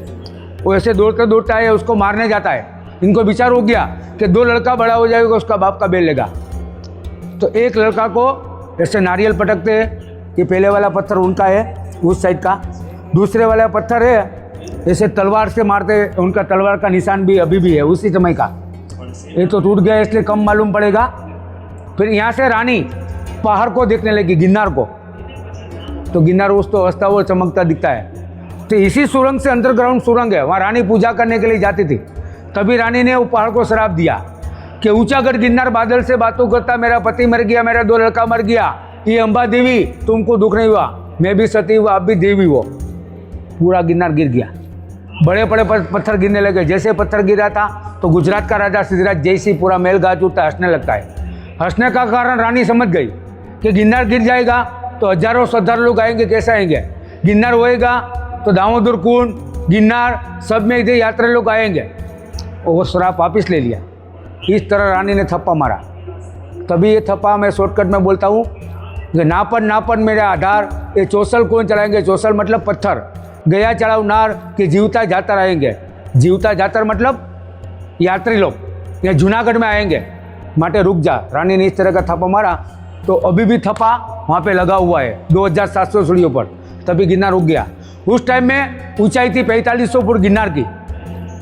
वो ऐसे दौड़ते दौड़ते आए, उसको मारने जाता है। इनको विचार हो गया कि 2 लड़का बड़ा हो जाएगा, उसका बाप का बेल लेगा। तो एक लड़का को ऐसे नारियल पटकते हैं, ये पहले वाला पत्थर उनका है उस साइड का, दूसरे वाला पत्थर है ऐसे तलवार से मारते हैं। उनका तलवार का निशान भी अभी भी है उसी समय का। ये तो टूट गया इसलिए कम मालूम पड़ेगा। फिर यहाँ से रानी पहाड़ को देखने लगी, गिरनार को। तो गिरनार उस तो हंसता हुआ चमकता दिखता है। तो इसी सुरंग से अंडरग्राउंड सुरंग है, वहाँ रानी पूजा करने के लिए जाती थी। तभी रानी ने वो पहाड़ को श्राप दिया कि ऊंचागढ़ गिरनार बादल से बातों करता, मेरा पति मर गया, मेरा 2 लड़का मर गया। ये अंबा देवी, तुमको दुख नहीं हुआ? मैं भी सती हुआ, आप भी देवी हो। पूरा गिरनार गिर गया। बड़े बड़े पत्थर गिरने लगे। जैसे पत्थर गिरा था तो गुजरात का राजा सिद्धराज जयसिंह पूरा मेल गाज उठता, हंसने लगता है। हंसने का कारण रानी समझ गई कि गिरनार गिर जाएगा तो हजारों श्रद्धालु लोग आएंगे, कैसे आएंगे? गिरनार होएगा तो दामोदर कुंड, गिरनार सब में इधर यात्री लोग आएंगे। और वो श्राप वापिस ले लिया। इस तरह रानी ने थप्पा मारा। तभी ये थप्पा मैं शॉर्टकट में बोलता हूँ कि नापन मेरे आधार, ये चौसल कौन चलाएंगे? चौसल मतलब पत्थर। गया चढ़ाव नार कि जीवता जाता रहेंगे। जीवता जातर मतलब यात्री लोग या जूनागढ़ में आएंगे, माटे रुक जा। रानी ने इस तरह का थप्पा मारा तो अभी भी थप्पा वहाँ पे लगा हुआ है 2700 सीढ़ियों पर। तभी गिरनार रुक गया। उस टाइम में ऊंचाई थी 4500 फुट गिरनार की,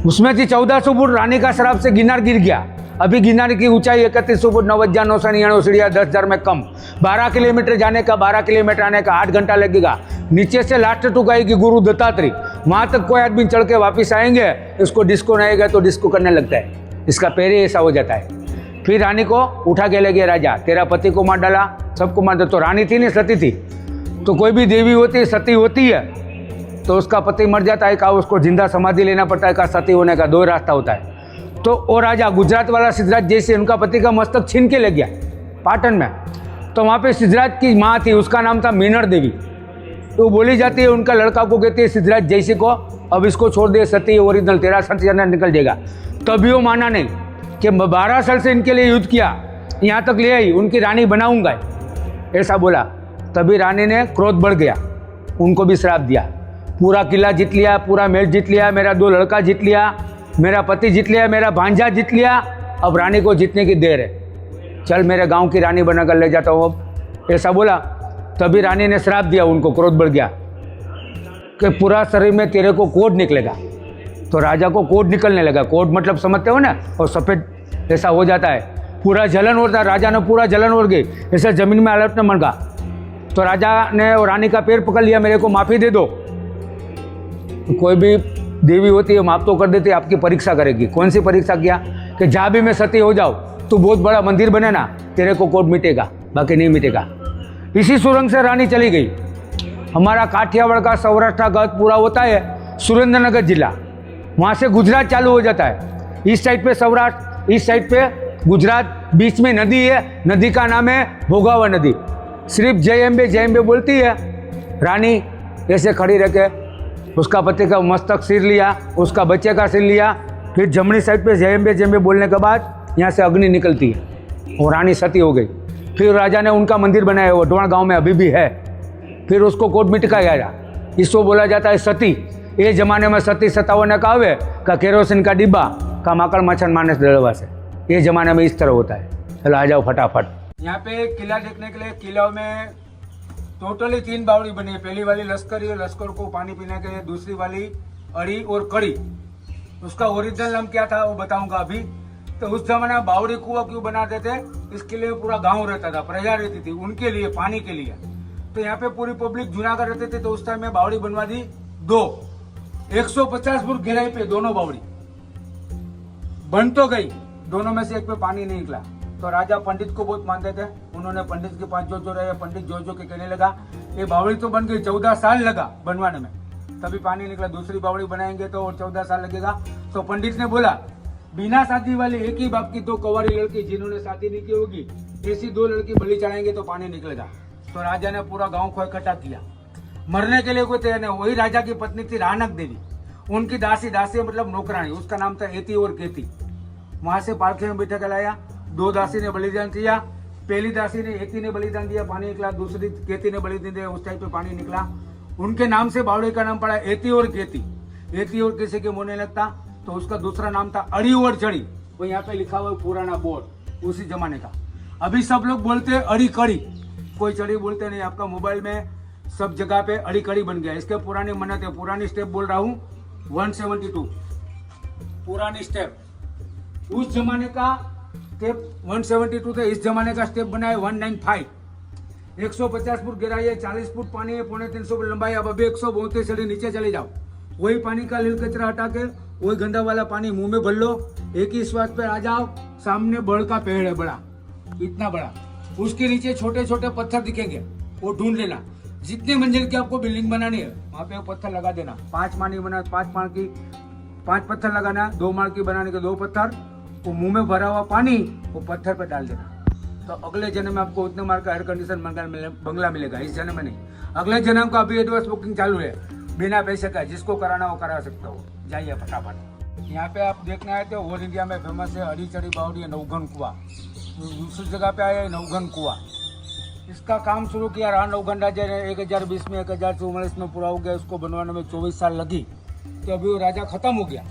उसमें थी 1400 फुट। रानी का श्राप से गिरनार गिर गया। अभी गिरनार की ऊंचाई 3100 फुट 90,999 सीढ़ियाँ, 10,000 में कम। 12 किलोमीटर जाने का, 12 किलोमीटर आने का 8 घंटा लगेगा। नीचे से लास्ट टूक आएगी गुरु दत्तात्रेय, वहाँ तक कोई आदमी चढ़ के वापिस आएंगे। इसको डिस्को नहीं गया तो डिस्को करने लगता है, इसका पैर ही ऐसा हो जाता है। फिर रानी को उठा के ले गया राजा, तेरा पति को मार डाला, सबको मार डाला। तो रानी थी नहीं, सती थी। तो कोई भी देवी होती है, सती होती है, तो उसका पति मर जाता है, का उसको जिंदा समाधि लेना पड़ता है, का सती होने का 2 रास्ता होता है। तो वो राजा गुजरात वाला सिद्धराज जैसे उनका पति का मस्तक छीन के ले गया पाटन में। तो वहाँ पे सिद्धराज की माँ थी, उसका नाम था मीनर देवी। तो बोली जाती है, उनका लड़का को कहती है सिद्धराज जैसे को, अब इसको छोड़ दे, सती ओरिजिनल, तेरा सत्य निकल जाएगा। तभी वो माना नहीं कि 12 साल से इनके लिए युद्ध किया, यहाँ तक ले आई, उनकी रानी बनाऊंगा, ऐसा बोला। तभी रानी ने क्रोध बढ़ गया, उनको भी श्राप दिया। पूरा किला जीत लिया, पूरा मैच जीत लिया, मेरा 2 लड़का जीत लिया, मेरा पति जीत लिया, मेरा भांजा जीत लिया, अब रानी को जीतने की देर है, चल मेरे गांव की रानी बनाकर ले जाता हूँ अब, ऐसा बोला। तभी रानी ने श्राप दिया, उनको क्रोध बढ़ गया कि पूरा शरीर में तेरे को कोढ़ निकलेगा। तो राजा को कोढ़ निकलने लगा। कोढ़ मतलब समझते हो ना, और सफ़ेद ऐसा हो जाता है, पूरा जलन होता है। राजा ने पूरा जलन हो गई, ऐसा जमीन में अलटने मन का। तो राजा ने और रानी का पैर पकड़ लिया, मेरे को माफ़ी दे दो। कोई भी देवी होती है माफ तो कर देती है, आपकी परीक्षा करेगी। कौन सी परीक्षा किया कि जहाँ भी मैं सती हो जाऊँ तो बहुत बड़ा मंदिर बने ना, तेरे को कोढ़ मिटेगा, बाकी नहीं मिटेगा। इसी सुरंग से रानी चली गई। हमारा काठियावाड़ का सौराष्ट्र का पूरा होता है सुरेंद्रनगर जिला, वहाँ से गुजरात चालू हो जाता है। इस साइड पे सौराष्ट्र, इस साइड पे गुजरात, बीच में नदी है, नदी का नाम है भोगावा नदी। सिर्फ जय अम्बे बोलती है। रानी ऐसे खड़ी रह के उसका पति का मस्तक सिर लिया, उसका बच्चे का सिर लिया, फिर जमनी साइड पे जय अम्बे बोलने के बाद यहाँ से अग्नि निकलती है और रानी सती हो गई। फिर राजा ने उनका मंदिर बनाया, वटवाण गांव में अभी भी है। फिर उसको कोट मिटकाया गया, इसको बोला जाता है सती। ये जमाने में सती सताओ ने कहावे का केरोसिन का डिब्बा का माकड़ मच्छर मानस डरवा से, ये जमाने में इस तरह होता है। चलो आ जाओ फटाफट। यहाँ पे किला देखने के लिए, किला में टोटली 3 बावड़ी बनी है। पहली वाली लश्करी है, लश्कर को पानी पीने के लिए। दूसरी वाली अड़ी और कड़ी। उसका ओरिजिनल नाम क्या था वो बताऊंगा अभी। तो उस जमाने में बावड़ी कुआं क्यों बनाते थे, इसके लिए पूरा गांव रहता था, प्रजा रहती थी उनके लिए, पानी के लिए। तो यहाँ पे पूरी पब्लिक जूनागढ़ रहती थी, तो उस टाइम में बावड़ी बनवा दी 2, 150 फुट गहराई पे दोनों बावड़ी बन तो गई, दोनों में से एक पे पानी नहीं निकला। तो राजा पंडित को बहुत मानते थे, उन्होंने पंडित के पास जो रहे, पंडित जो के कहने लगा ये बावड़ी तो बन गई, 14 साल लगा बनवाने में, तभी पानी निकला। दूसरी बावड़ी बनाएंगे तो और 14 साल लगेगा। तो पंडित ने बोला बिना शादी वाली एक ही बाप की 2 कंवारी लड़की जिन्होंने शादी नहीं की होगी, ऐसी 2 लड़की बलि चढ़ाएंगे तो पानी निकलेगा। तो राजा ने पूरा गाँव को इकट्ठा किया, मरने के लिए कोई तैयार नहीं। वही राजा की पत्नी थी रानक देवी, उनकी दासी मतलब नौकरानी, उसका नाम था एती और केती। वहां से पालखी में बैठा कर लाया। 2 दासी ने बलिदान दिया। पहली दासी ने एती ने बलिदान दिया, पानी निकला। दूसरी केती ने बलिदान दिया, उस टाइम पे पानी निकला। उनके नाम से बावड़ी का नाम पड़ा एती और केती। एती और किसी के मुंह नहीं लगता, तो उसका दूसरा नाम था अड़ी और चढ़ी। वो यहाँ पे लिखा हुआ पुराना बोर्ड उसी जमाने का। अभी सब लोग बोलते हैं अड़ी कड़ी, कोई चढ़ी बोलते नहीं। आपका मोबाइल में सब जगह पे अड़ी कड़ी बन गया। इसके पुरानी मन्नत है, पुरानी स्टेप बोल रहा हूँ 172 पुरानी स्टेप। उस जमाने का स्टेप 172 थे, इस जमाने का स्टेप बना है 195। 150 फुट गहराई है, 40 फुट पानी है, 350 फुट लंबाई। अब अभी 132 सीढ़ी नीचे चले जाओ, वही पानी का लील कचरा हटा के वही गंदा वाला पानी मुंह में भर लो, एक ही श्वास पे आ जाओ। सामने बड़ का पेड़ है, बड़ा, इतना बड़ा, उसके नीचे छोटे छोटे पत्थर दिखेंगे, वो ढूंढ लेना। जितने मंजिल की आपको बिल्डिंग बनानी है वहां पे पत्थर लगा देना। 5 मानी बना, 5 माड़ की 5 पत्थर लगाना। 2 माड़ की बनाने के 2 पत्थर, वो मुंह में भरा हुआ पानी वो पत्थर पे डाल देना। तो अगले जन्म में आपको उतने मार का एयर कंडीशन बंगला मिलेगा, इस जन्म में नहीं। अगले जन्म का अभी एडवांस बुकिंग चालू है, बिना पैसे का, जिसको कराना वो करा सकते हो, जाइए फटाफट। यहाँ पे आप देखने आए थे, ऑल इंडिया में फेमस है अड़ी चढ़ी बावड़ी नवघन कुआ। दूसरी जगह पे आया है नवघन कुआ। इसका काम शुरू किया राणा नवघन राजा ने 1020 में, 1044 में पूरा हो गया। उसको बनवाने में 24 साल लगी। तो अभी वो राजा खत्म हो गया।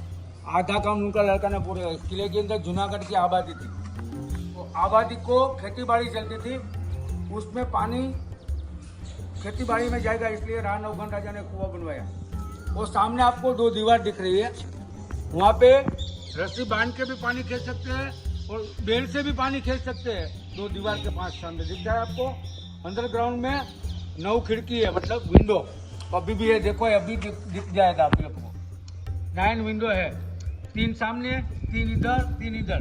आधा काम उनका लड़का ने पूरे। किले के अंदर जूनागढ़ की आबादी थी, तो आबादी को खेती बाड़ी चलती थी, उसमें पानी खेती बाड़ी में जाएगा, इसलिए राणा नवघन राजा ने कुआं बनवाया। वो सामने आपको 2 दीवार दिख रही है, वहाँ पे रस्सी बांध के भी पानी खींच सकते हैं और बेल से भी पानी खींच सकते हैं। 2 दीवार के पास सामने दिख रहा है आपको। अंडरग्राउंड में 9 खिड़की है, मतलब विंडो अभी भी है। देखो अभी दिख जाएगा आप लोग को 9 विंडो है, 3 सामने, 3 इधर, 3 इधर।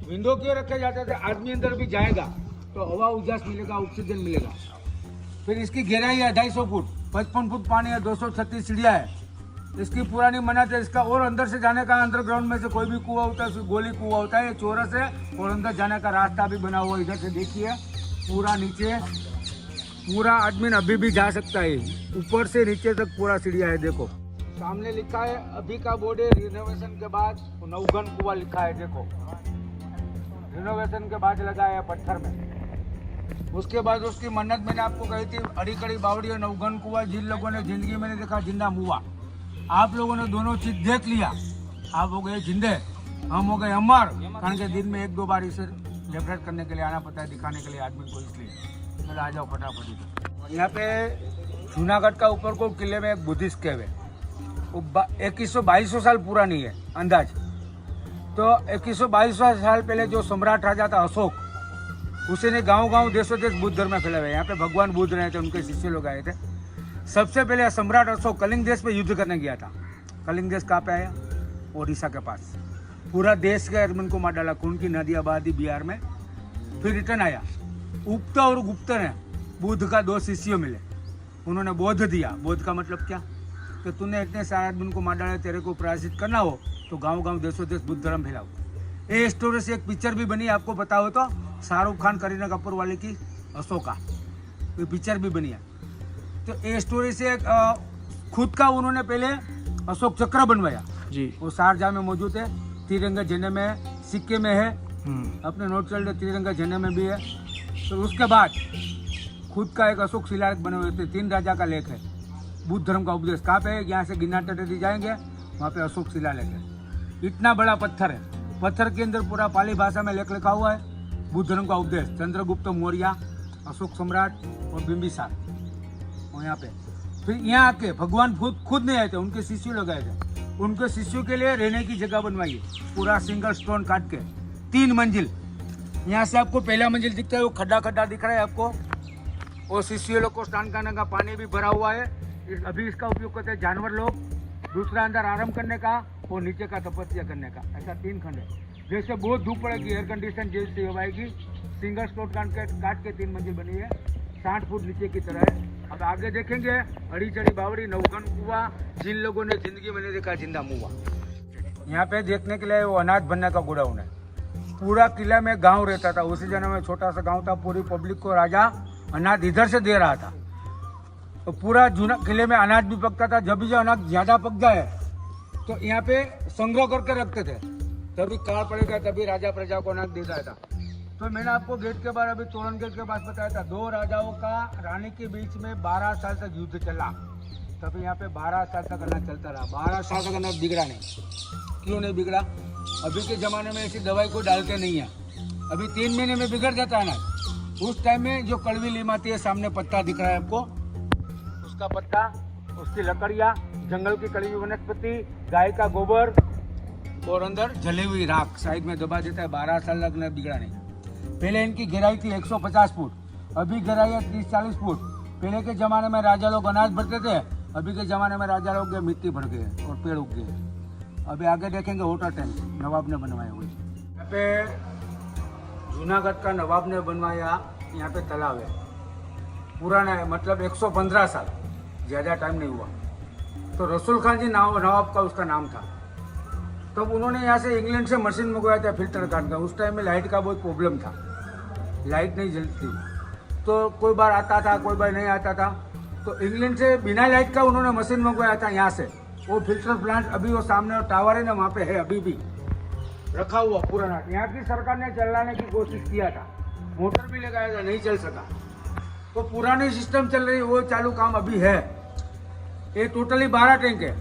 विंडो क्यों रखे जाते थे? आदमी अंदर भी जाएगा तो हवा उजास मिलेगा, ऑक्सीजन मिलेगा। फिर इसकी गहराई है 250 फुट, 55 फुट पानी है, 236 सीढ़ियाँ है। इसकी पुरानी मन्नत है इसका। और अंदर से जाने का, अंडरग्राउंड में से कोई भी कुआं होता है, उसकी गोली कुआं होता है, ये चौरस है। और अंदर जाने का रास्ता भी बना हुआ है। इधर से देखिए पूरा नीचे, पूरा आदमी अभी भी जा सकता है, ऊपर से नीचे तक पूरा सीढ़ियाँ है। देखो सामने लिखा है अभी का बोर्ड है, रिनोवेशन के बाद नवघन कुआं लिखा है। देखो रिनोवेशन के बाद लगाया है पत्थर में। उसके बाद उसकी मन्नत मैंने आपको कही थी, अड़ी कड़ी बावड़ी और नवघन कुआं। जिन लोगों ने जिंदगी में नहीं देखा, जिंदा मुआ। आप लोगों ने दोनों चीज देख लिया, आप हो गए जिंदे, हम हो गए अमर। कारण के दिन में 1-2 बार इसे डेकोरेट करने के लिए आना पड़ता है, दिखाने के लिए आदमी को। इसलिए चलो आ जाओ फटाफट। यहाँ पे जूनागढ़ का ऊपर को किले में एक बुद्धिस्ट केव है, वो 2100-2200 साल पुरानी है अंदाज। तो 2100-2200 साल पहले जो सम्राट राजा था अशोक, उसने गांव-गांव देशों देश बुद्ध धर्म में फैलाया। यहाँ पे भगवान बुद्ध रहे थे, उनके शिष्य लोग आए थे। सबसे पहले सम्राट अशोक कलिंग देश पे युद्ध करने गया था। कलिंग देश कहाँ पे आया? ओडिशा के पास। पूरा देश के आदमी को मार डाला, खून की नदी आबादी बिहार में। फिर रिटर्न आया। उक्त और गुप्त ने बुद्ध का 2 शिष्य मिले, उन्होंने बोध दिया। बोध का मतलब क्या? कि तूने इतने सारे आदमी को मार डाला, तेरे को प्रायश्चित करना हो तो गाँव-गाँव देशों देश बुद्ध धर्म फैलाओ। ये स्टोरी से एक पिक्चर भी बनी, आपको पता हो तो, शाहरुख खान करीना कपूर वाले की, अशोका। ये पिक्चर भी बनी है। तो ये स्टोरी से खुद का उन्होंने पहले अशोक चक्र बनवाया जी, वो शारजाह में मौजूद है। तिरंगा झंडे में, सिक्के में है, अपने नोट चल रहे तिरंगा झंडे में भी है। तो उसके बाद खुद का एक अशोक शिलालेख बने हुए थे। 3 राजा का लेख है, बुद्ध धर्म का उपदेश। कहाँ पे है? यहाँ से गिरनार तटेदी जाएंगे, वहाँ पे अशोक शिलालेख है। इतना बड़ा पत्थर है, पत्थर के अंदर पूरा पाली भाषा में लेख लिखा हुआ है, बुद्ध धर्म का उपदेश। चंद्रगुप्त मौर्य, अशोक सम्राट और बिंबिसार। और यहाँ पे फिर यहाँ आके भगवान खुद नहीं आए थे, उनके शिष्य लोग आए थे। उनके शिष्यों के लिए रहने की जगह बनवाई है, पूरा सिंगल स्टोन काट के 3 मंजिल। यहाँ से आपको पहला मंजिल दिखता है, वो खड्डा दिख रहा है आपको। और शिष्य लोग को स्नान करने का पानी भी भरा हुआ है। अभी इसका उपयोग करते हैं जानवर लोग। दूसरा अंदर आराम करने का और नीचे का तपस्या करने का। ऐसा 3 खंड है। जैसे बहुत धूप पड़ेगी, एयर कंडीशन जैसे हवा आएगी, सिंगल स्टोन काट के 3 मंजिल बनी है, 60 फुट नीचे की तरह है। अब आगे देखेंगे अड़ी चढ़ी बावड़ी नवघन कुआं, जिन लोगों ने जिंदगी में नहीं देखा, जिंदा मुआ। यहाँ पे देखने के लिए वो अनाज भरने का गोडाउन है। पूरा किला में गांव रहता था, उसी जगह में छोटा सा गांव था। पूरी पब्लिक को राजा अनाज इधर से दे रहा था। तो पूरा किले में अनाज भी पकता था। जब भी जो अनाज ज्यादा पक जाए तो यहाँ पे संग्रह करके रखते थे, तभी काल पड़ेगा, तभी राजा प्रजा को अनाज देता था। तो मैंने आपको गेट के बारे, अभी तोरण गेट के पास बताया था, 2 राजाओं का रानी के बीच में 12 साल तक युद्ध चला। तभी यहाँ पे 12 साल तक अनाज चलता रहा। 12 साल तक अनाज बिगड़ा नहीं। क्यों नहीं बिगड़ा? अभी के ज़माने में ऐसी दवाई को डालते नहीं है। अभी 3 महीने में बिगड़ जाता है अनाज। उस टाइम में जो कड़वी लीम आती है, सामने पत्ता दिख रहा है आपको, उसका पत्ता, उसकी लकड़ियाँ, जंगल की कड़वी वनस्पति, गाय का गोबर और अंदर जली हुई राख साइड में दबा देता है। 12 साल तक बिगड़ा नहीं। पहले इनकी गहराई थी 150 फुट, अभी गहराई है 30-40 फुट। पहले के ज़माने में राजा लोग अनाज भरते थे, अभी के ज़माने में राजा लोग मिट्टी भर गए और पेड़ उग गए। अभी आगे देखेंगे वाटर टैंक नवाब ने बनवाया हुआ। यहाँ पे जूनागढ़ का नवाब ने बनवाया। यहाँ पे तालाब है, पुराना है, मतलब 115 साल, ज़्यादा टाइम नहीं हुआ। तो रसूल खान जी नवाब का उसका नाम था। तब उन्होंने यहाँ से इंग्लैंड से मशीन मंगवाया था फिल्टर काटने का। उस टाइम में लाइट का बहुत प्रॉब्लम था, लाइट नहीं जलती, तो कोई बार आता था, कोई बार नहीं आता था। तो इंग्लैंड से बिना लाइट का उन्होंने मशीन मंगवाया था यहाँ से। वो फिल्टर प्लांट अभी वो सामने टावर है ना, वहाँ पे है अभी भी रखा हुआ पुराना। यहाँ की सरकार ने चलाने की कोशिश किया था, मोटर भी लगाया था, नहीं चल सका। तो पुरानी सिस्टम चल रही है, वो चालू काम अभी है। ये टोटली 12 टैंक है।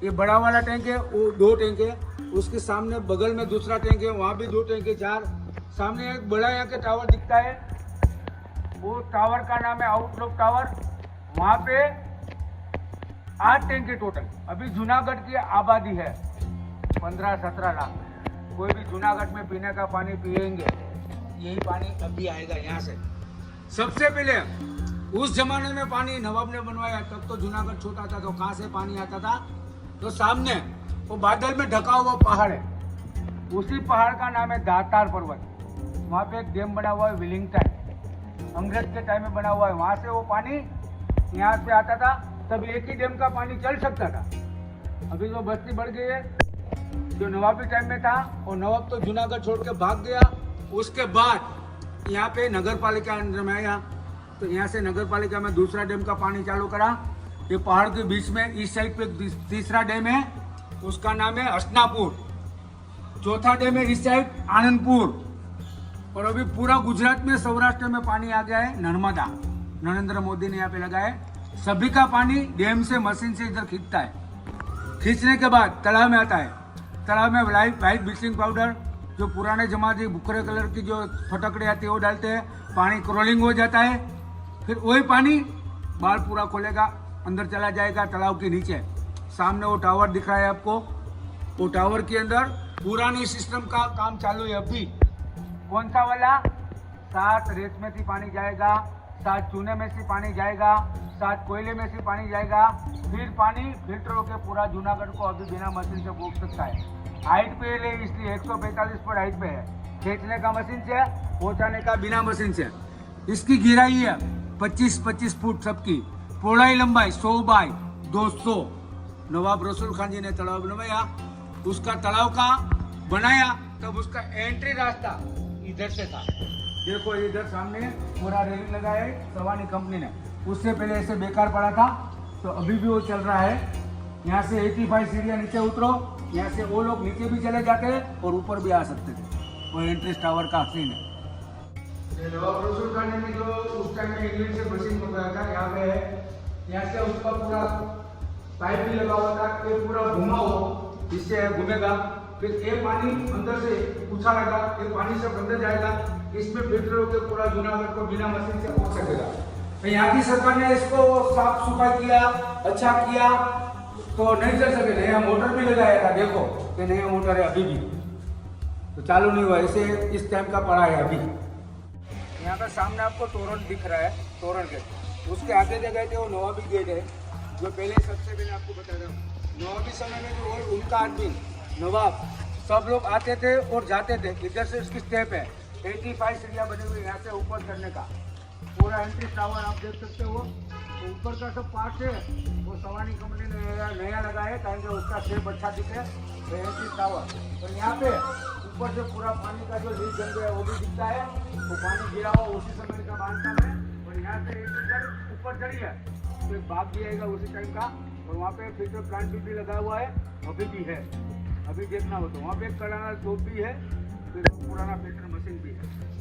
ये बड़ा वाला टैंक है, वो 2 टैंक है। उसके सामने बगल में दूसरा टैंक है, वहाँ भी 2 टैंक है, 4। सामने एक बड़ा यहाँ के टावर दिखता है, वो टावर का नाम है आउटलुक टावर। वहाँ पे 8 टैंक है टोटल। अभी जूनागढ़ की आबादी है 15-17 लाख। कोई भी जूनागढ़ में पीने का पानी पिएंगे, यही पानी अभी आएगा यहाँ से। सबसे पहले उस जमाने में पानी नवाब ने बनवाया, तब तो जूनागढ़ छोटा था, तो कहाँ से पानी आता था? तो सामने वो बादल में ढका हुआ पहाड़ है, उसी पहाड़ का नाम है दातार पर्वत। वहाँ पे एक डैम बना हुआ है विलिंगटन, अंग्रेज के टाइम में बना हुआ है। वहाँ से वो पानी यहाँ से आता था, तब एक ही डैम का पानी चल सकता था। अभी तो बस्ती बढ़ गई है, जो नवाबी टाइम में था, और नवाब तो जूनागढ़ छोड़ के भाग गया। उसके बाद यहाँ पे नगर पालिका अंदर में आया, तो यहाँ से नगर पालिका में दूसरा डैम का पानी चालू करा। ये पहाड़ के बीच में इस साइड पे तीसरा डैम है, उसका नाम है हसनापुर। चौथा डैम है इस साइड आनंदपुर। और अभी पूरा गुजरात में, सौराष्ट्र में पानी आ गया है नर्मदा। नरेंद्र मोदी ने यहाँ पे लगाया है। सभी का पानी डैम से मशीन से इधर खींचता है। खींचने के बाद तालाब में आता है। तालाब में वाइट ब्लीचिंग पाउडर, जो पुराने जमाने भुखरे कलर की जो फटकड़े आती है वो डालते हैं। पानी क्रॉलिंग हो जाता है, फिर वही पानी बाल पूरा खोलेगा, अंदर चला जाएगा तालाब के नीचे। सामने वो टावर दिख रहा है आपको, वो टावर के अंदर पुरानी सिस्टम का काम चालू है अभी। कौन सा वाला? 7 रेत में से पानी जाएगा, 7 चूने में से पानी जाएगा, 7 कोयले में से पानी जाएगा। फिर पानी फिल्टर होकर पूरा जूनागढ़ को अभी बिना मशीन से पहुँच सकता है। हाइट पे ले, इसलिए 145 फुट हाइट पे है। खींचने का मशीन से, पहुँचाने का बिना मशीन से। इसकी गिराई है 25-25 फुट सबकी। पौड़ाई लंबाई 100 बाई 200। नवाब रसूल खान जी ने तालाब बनवाया, उसका तालाब का बनाया, तब उसका एंट्री रास्ता इधर से था। देखो इधर सामने पूरा रेलिंग लगाया है सवानी कंपनी ने। उससे पहले ऐसे बेकार पड़ा था, तो अभी भी वो चल रहा है। यहाँ से 85 सीढ़ियाँ नीचे उतरो, यहाँ से वो लोग नीचे भी चले जाते हैं और ऊपर भी आ सकते थे। वो एंट्री टावर का सीन है। नवाब रसूल खान ने जो उस टाइम में इंग्लैंड से मशीन मंगवाया था, यहाँ पे है। यहाँ से उसका पूरा पाइप भी लगा हुआ था, ये पूरा घुमा हो, इससे घूमेगा। फिर ये पानी अंदर से उछालेगा, ये पानी सब अंदर जाएगा, इसमें फिल्टर होकर पूरा जूनागढ़ को बिना मशीन से पहुंच सकेगा। तो यहाँ की सरकार ने इसको साफ सफाई किया, अच्छा किया, तो नहीं चल सके। नया मोटर भी लगाया था, देखो ये नया मोटर है अभी भी, तो चालू नहीं हुआ। इसे इस टाइम का पड़ा है अभी। यहाँ का सामने आपको तोरण दिख रहा है, तोरण गेट। उसके आगे जगह थे वो नवाबी गेट है, जो पहले सबसे पहले आपको बता रहा हूँ। नवाबी समय में जो और उनका आदमी नवाब सब लोग आते थे और जाते थे। इधर से उसकी स्टेप है, 85 सीढ़ियाँ बनी हुई यहाँ से ऊपर चढ़ने का। पूरा एंट्री टावर आप देख सकते हो। तो ऊपर का सब पार्ट है वो सवानी कंपनी ने नया लगाया है, ताकि उसका शेप अच्छा दिखे। एंट्री टावर, तो यहाँ पे ऊपर से पूरा पानी का जो लीक जम गया वो भी दिखता है। वो पानी गिरा हुआ उसी समय का बांधता है। और यहाँ से ऊपर चढ़ी है, तो एक बाग भी आएगा उसी टाइम का। और वहाँ पे फिल्टर प्लांट भी लगा हुआ है, अभी भी है। अभी देखना हो तो वहाँ पे एक कराना टोप भी है, फिर पुराना फिल्टर मशीन भी है।